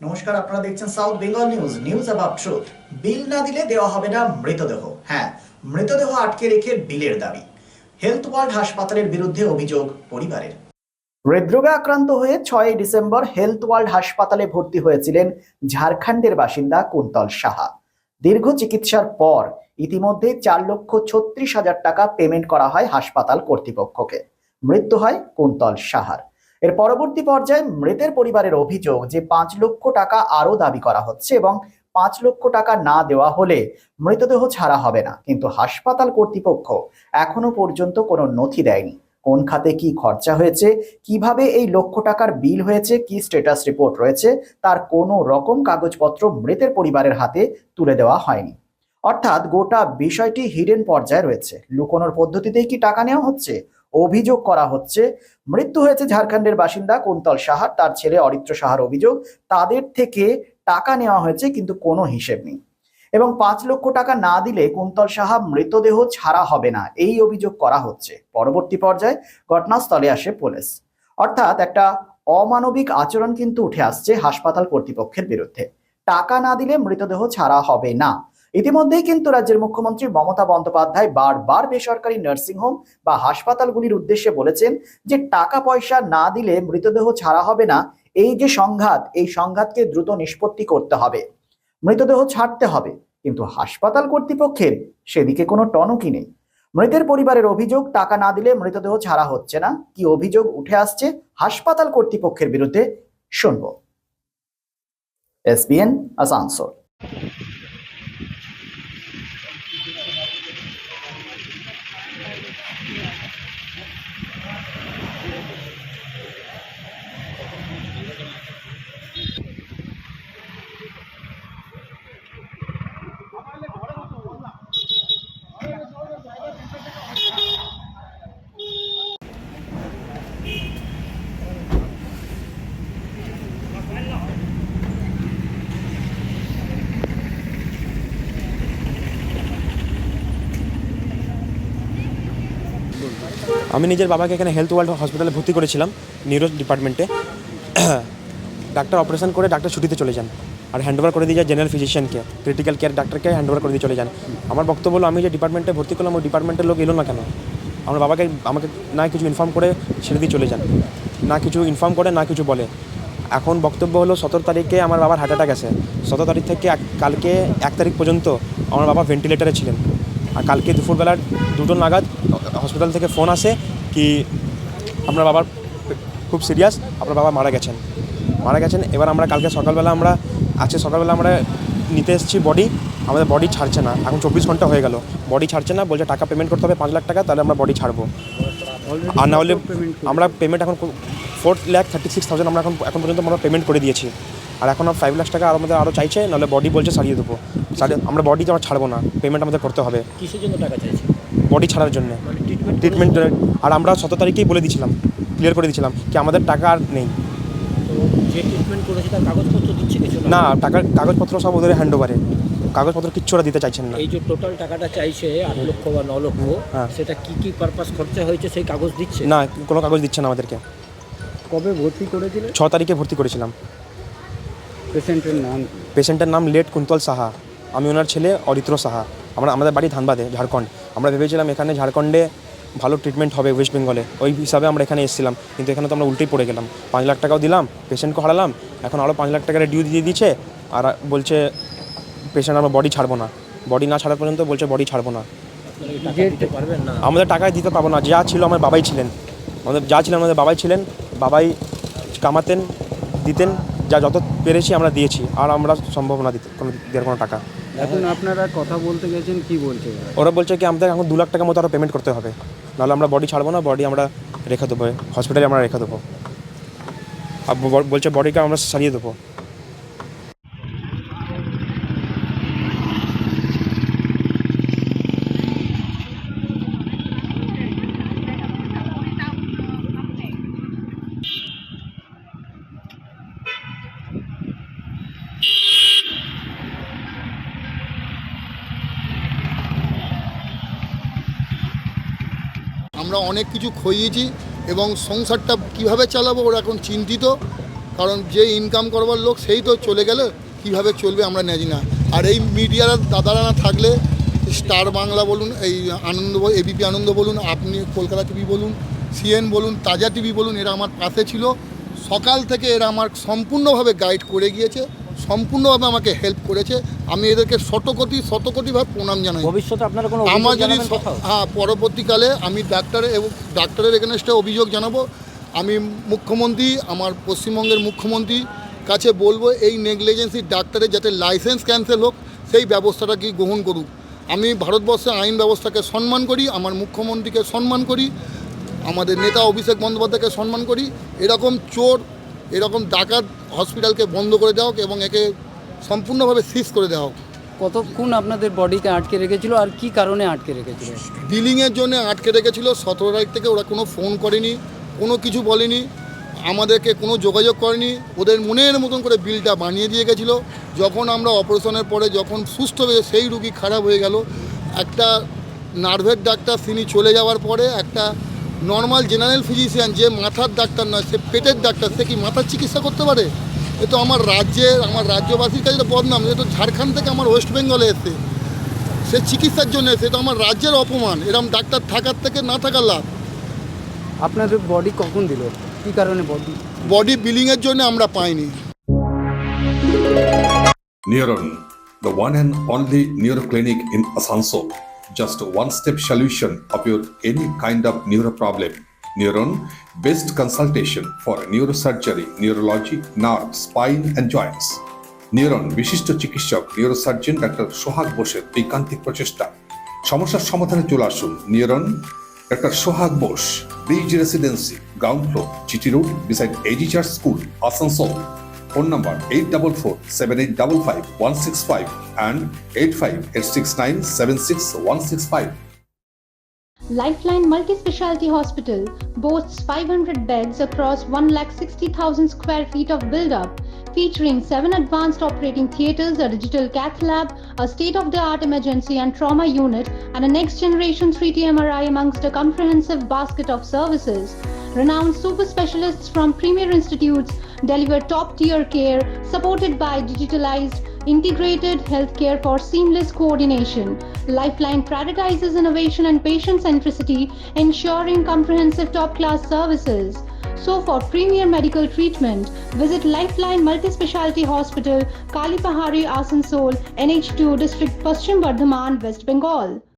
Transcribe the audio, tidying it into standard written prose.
নমস্কার, আপনারা দেখছেন south Bengal news about truth. Bill না দিলে দেওয়া হবে না মৃতদেহ। হ্যাঁ, মৃতদেহ আটকে রেখে বিলের দাবি। হেলথ ওয়ার্ল্ড হাসপাতালের বিরুদ্ধে অভিযোগ পরিবারের। হৃদরোগে আক্রান্ত হয়ে ৬ ডিসেম্বর হেলথ ওয়ার্ল্ড হাসপাতালে ভর্তি হয়েছিলেন ঝাড়খণ্ডের বাসিন্দা কুন্তল সাহা। দীর্ঘ চিকিৎসার পর ইতিমধ্যে ৪,৩৬,০০০ টাকা পেমেন্ট করা হয় হাসপাতাল কর্তৃপক্ষকে। মৃত্যু হয় কুন্তল সাহার। এর পরবর্তী পর্যায়ে মৃতের পরিবারের অভিযোগ যে ৫ লক্ষ টাকা আরও দাবি করা হচ্ছে এবং ৫ লক্ষ টাকা না দেওয়া হলে মৃতদেহ ছাড়া হবে না। কিন্তু হাসপাতাল কর্তৃপক্ষ এখনো পর্যন্ত কোনো নথি দেয়নি। কোন খাতে কি খরচা হয়েছে, কিভাবে এই লক্ষ টাকার বিল হয়েছে, কি স্ট্যাটাস রিপোর্ট রয়েছে, তার কোনো রকম কাগজপত্র মৃতের পরিবারের হাতে তুলে দেওয়া হয়নি। অর্থাৎ গোটা বিষয়টি হিডেন পর্যায়ে রয়েছে। লুকোনোর পদ্ধতিতেই কি টাকা নেওয়া হচ্ছে? অভিযোগ করা হচ্ছে মৃত্যু হয়েছে ঝাড়খণ্ডের বাসিন্দা কুন্তল সাহার, তার ছেলে অরিত্র সাহার অভিযোগ তাদের থেকে টাকা নেওয়া হয়েছে কিন্তু কোনো হিসেব নেই এবং ৫ লক্ষ টাকা না দিলে কুন্তল সাহা মৃতদেহ ছাড়া হবে না, এই অভিযোগ করা হচ্ছে। পরবর্তী পর্যায়ে ঘটনাস্থলে আসে পুলিশ। অর্থাৎ একটা অমানবিক আচরণ কিন্তু উঠে আসছে হাসপাতাল কর্তৃপক্ষের বিরুদ্ধে। টাকা না দিলে মৃতদেহ ছাড়া হবে না। ইতিমধ্যেই কিন্তু রাজ্যের মুখ্যমন্ত্রী মমতা বন্দ্যোপাধ্যায় বারবার বেসরকারি নার্সিংহোম বা হাসপাতালগুলির উদ্দেশ্যে বলেছেন যে টাকা পয়সা না দিলে মৃতদেহ ছাড়া হবে না। এই যে সংঘাত, এই সংঘাতকে দ্রুত নিষ্পত্তি করতে হবে, মৃতদেহ ছাড়তে হবে। কিন্তু হাসপাতাল কর্তৃপক্ষের সেদিকে কোনো টনকি নেই। মৃতের পরিবারের অভিযোগ টাকা না দিলে মৃতদেহ ছাড়া হচ্ছে না। কি অভিযোগ উঠে আসছে হাসপাতাল কর্তৃপক্ষের বিরুদ্ধে শুনবো। এসবিএন আসানসোল। আমি নিজের বাবাকে এখানে হেলথ ওয়ার্ল্ড হসপিটালে ভর্তি করেছিলাম নিউরো ডিপার্টমেন্টে। ডাক্তার অপারেশন করে ডাক্তার ছুটিতে চলে যান আর হ্যান্ডওভার করে দিয়ে যায় জেনারেল ফিজিশিয়ানকে, ক্রিটিক্যাল কেয়ার ডাক্তারকে হ্যান্ডওভার করে দিয়ে চলে যান। আমার বক্তব্য হলো, আমি যে ডিপার্টমেন্টে ভর্তি করলাম ওই ডিপার্টমেন্টের লোক এলো না কেন? আমার বাবাকে আমাকে না কিছু ইনফর্ম করে ছেড়ে দিয়ে চলে যান, না কিছু ইনফর্ম করে, না কিছু বলে। এখন বক্তব্য হলো ১৭ তারিখে আমার বাবার হার্ট অ্যাটাক আছে। ১৭ তারিখ থেকে কালকে ১ তারিখ পর্যন্ত আমার বাবা ভেন্টিলেটারে ছিলেন। আর কালকে দুপুরবেলার 2টো নাগাদ হসপিটাল থেকে ফোন আসে কি আপনার বাবার খুব সিরিয়াস, আপনার বাবা মারা গেছেন। এবার আমরা কালকে সকালবেলা আমরা নিতে এসেছি বডি। আমাদের বডি ছাড়ছে না, এখন 24 ঘন্টা হয়ে গেল, বডি ছাড়ছে না। বলছে টাকা পেমেন্ট করতে হবে 5 লাখ টাকা, তাহলে আমরা বডি ছাড়বো। আর না হলে আমরা পেমেন্ট এখন 4,36,000 আমরা এখন পর্যন্ত আমরা পেমেন্ট করে দিয়েছি। আর এখন 5 লাখ টাকা আমাদের আরও চাইছে, নাহলে বডি বলছে সারিয়ে দেবো। আমরা বডি আমরা ছাড়বো না, পেমেন্ট আমাদের করতে হবে। কিসের জন্য টাকা চাইছে? বডি ছাড়ার জন্য, ট্রিটমেন্ট। আর আমরা 17 তারিখেই বলে দিয়েছিলাম, ক্লিয়ার করে দিয়েছিলাম কি আমাদের টাকা আর নেই। তো যে ট্রিটমেন্ট করেছে তার কাগজপত্র দিচ্ছে কিছু না, কাগজপত্র সব ওদের হ্যান্ডওভারে, কাগজপত্র কিচ্ছু ওরা দিতে চাইছেন না। এই যে টোটাল টাকাটা চাইছে 8 লক্ষ বা 9 লক্ষ, সেটা কি পারপাস খরচা হয়েছে সেই কাগজ দিচ্ছে না, কোনো কাগজ দিচ্ছে না আমাদেরকে। কবে ভর্তি করেছিলেন? 6 তারিখে ভর্তি করেছিলাম। পেশেন্টের নাম লেট কুন্তল সাহা, আমি ওনার ছেলে অরিত্র সাহা। আমাদের বাড়ি ধানবাদে, ঝাড়খণ্ড। আমরা ভেবেছিলাম এখানে ঝাড়খণ্ডে ভালো ট্রিটমেন্ট হবে, ওয়েস্ট বেঙ্গলে, ওই হিসাবে আমরা এখানে এসেছিলাম। কিন্তু এখানে তো আমরা উল্টেই পড়ে গেলাম। 5 লাখ টাকাও দিলাম, পেশেন্টকে হারালাম। এখন আরও 5 লাখ টাকার ডিউ দিয়ে দিচ্ছে আর বলছে পেশেন্ট আমরা বডি ছাড়বো না। বডি না ছাড়া পর্যন্ত বলছে বডি ছাড়বো না। আমাদের টাকায় দিতে পারবো না। যা ছিল আমার বাবাই ছিলেন, আমাদের বাবাই ছিলেন। বাবাই কামাতেন, দিতেন, যা যত পেরেছি আমরা দিয়েছি। আর আমরা সম্ভব না দিতে দেওয়ার কোনো টাকা। এখন আপনারা কথা বলতে গেছেন, কি বলছে ওরা? বলছে কি আমাদের এখন 2 লাখ টাকা মতো আরও পেমেন্ট করতে হবে, নাহলে আমরা বডি ছাড়বো না। বডি আমরা রেখে দেবো, হসপিটালে আমরা রেখে দেবো। আর বলছে বডিকে আমরা সারিয়ে দেবো। আমরা অনেক কিছু খইয়েছি এবং সংসারটা কিভাবে চালাবো ওরা এখন চিন্তিত। কারণ যে ইনকাম করবার লোক সেই তো চলে গেলে কীভাবে চলবে আমরা জানি না। আর এই মিডিয়ার দাদারা না থাকলে স্টার বাংলা বলুন, এই আনন্দ এবিপি আনন্দ বলুন, আপনি কলকাতা টিভি বলুন, সিএন বলুন, তাজা টিভি বলুন, এরা আমার পাশে ছিল সকাল থেকে। এরা আমার সম্পূর্ণভাবে গাইড করে গিয়েছে, সম্পূর্ণভাবে আমাকে হেল্প করেছে। আমি এদেরকে শতকোটিভাবে প্রণাম জানাই। ভবিষ্যতে আপনারা কোনো আমার অভিযোগ যদি জানাবেন কোথাও? হ্যাঁ, পরবর্তীকালে আমি ডাক্তারের এগেনস্টে অভিযোগ জানাবো। আমি মুখ্যমন্ত্রী, আমার পশ্চিমবঙ্গের মুখ্যমন্ত্রী কাছে বলবো এই নেগলিজেন্সি ডাক্তারের যাতে লাইসেন্স ক্যান্সেল হোক সেই ব্যবস্থাটা কি গ্রহণ করুক। আমি ভারতবর্ষের আইন ব্যবস্থাকে সম্মান করি, আমার মুখ্যমন্ত্রীকে সম্মান করি, আমাদের নেতা অভিষেক বন্দ্যোপাধ্যায়কে সম্মান করি। এরকম চোর, এরকম ডাকাত হসপিটালকে বন্ধ করে দেওয়া হোক এবং একে সম্পূর্ণভাবে সিজ করে দেওয়া হোক। কতক্ষণ আপনাদের বডিকে আটকে রেখেছিল আর কি কারণে আটকে রেখেছিল? বিলিংয়ের জন্য আটকে রেখেছিল। 17 তারিখ থেকে ওরা কোনো ফোন করেনি, কোনো কিছু বলেনি, আমাদেরকে কোনো যোগাযোগ করেনি। ওদের মনের মতন করে বিলটা বানিয়ে দিয়ে গেছিলো। যখন আমরা অপারেশনের পরে যখন সুস্থ হয়ে সেই রুগী খারাপ হয়ে গেল, একটা নার্ভের ডাক্তার তিনি চলে যাওয়ার পরে একটা নর্মাল জেনারেল ফিজিশিয়ান যে মাথার ডাক্তার নয়, সে পেটের ডাক্তার, সে কি মাথার চিকিৎসা করতে পারে? এ তো আমার রাজ্যবাসীর কাছে বদনাম। এ তো ঝাড়খণ্ড থেকে আমার ওয়েস্ট বেঙ্গলে এসে সে চিকিৎসার জন্য এসে, তো আমার রাজ্যের অপমান। এরকম ডাক্তার থাকার থেকে না থাকার লাভ। আপনাদের বডি কখন দিল, কি কারণে বডি বিলিংয়ের জন্য আমরা পাইনি। Neuron, the one and only neuro clinic in Asansol. Just a one-step solution of your any kind of neuro problem. Neuron, best consultation for neurosurgery, neurology, nerve, spine and joints. Neuron, বিশিষ্ট চিকিৎসক neurosurgeon doctor সোহাগ বোসের ঐকান্তিক প্রচেষ্টা। সমস্যার সমাধানে চলে আসুন neuron doctor Sohag Bose, bridge residency, ground floor, GT road, beside AG church school, Asansol. Phone number 8447855165 and 8586976165. Lifeline Multi-Specialty Hospital boasts 500 beds across 1,60,000 square feet of build-up, featuring 7 advanced operating theatres, a digital cath lab, a state-of-the-art emergency and trauma unit, and a next-generation 3D MRI amongst a comprehensive basket of services. Renowned super specialists from premier institutes deliver top-tier care, supported by digitalized, integrated healthcare for seamless coordination. Lifeline prioritizes innovation and patient centricity, ensuring comprehensive top-class services. So for premier medical treatment, visit Lifeline Multi-Specialty Hospital, Kalipahari, Asansol, NH2 District, Paschim Bardhaman, West Bengal.